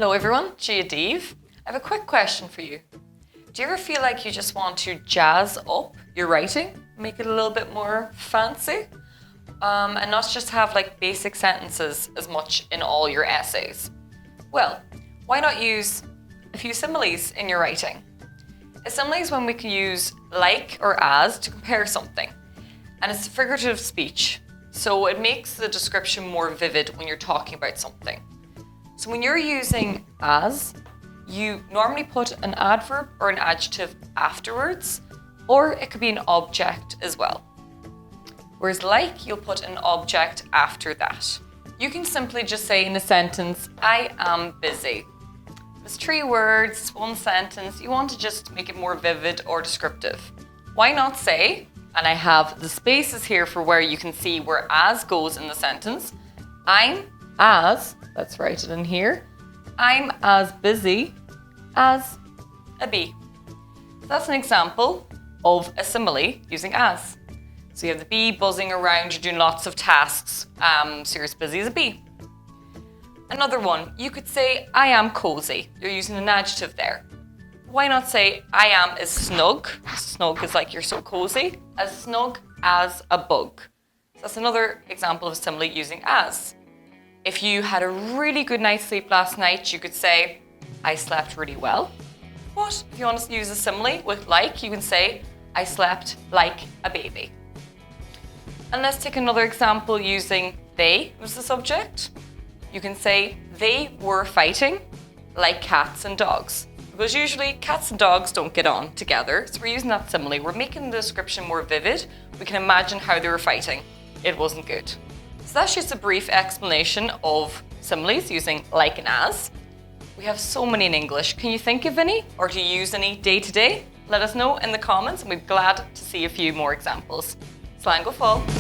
Hello everyone, Gia Deeve. I have a quick question for you. Do you ever feel like you just want to jazz up your writing, make it a little bit more fancy, and not just have like basic sentences as much in all your essays? Well, why not use a few similes in your writing? A simile is when we can use like or as to compare something, and it's figurative speech, so it makes the description more vivid when you're talking about something. So when you're using as, you normally put an adverb or an adjective afterwards, or it could be an object as well. Whereas like, you'll put an object after that. You can simply just say in a sentence, I am busy. There's 3 words, 1 sentence. You want to just make it more vivid or descriptive. Why not say, and I have the spaces here for where you can see where as goes in the sentence, I'm as, let's write it in here, I'm as busy as a bee. So that's an example of a simile using as. So you have the bee buzzing around, you're doing lots of tasks, so you're as busy as a bee. Another one, you could say, I am cozy. You're using an adjective there. Why not say, I am as snug? Snug is like you're so cozy. As snug as a bug. So that's another example of a simile using as. If you had a really good night's sleep last night, you could say, I slept really well. But if you want to use a simile with like, you can say, I slept like a baby. And let's take another example using they was the subject. You can say, they were fighting like cats and dogs. Because usually cats and dogs don't get on together, so we're using that simile. We're making the description more vivid. We can imagine how they were fighting. It wasn't good. So that's just a brief explanation of similes using like and as. We have so many in English. Can you think of any, or do you use any day to day? Let us know in the comments and we'd be glad to see a few more examples. Slán go fóill.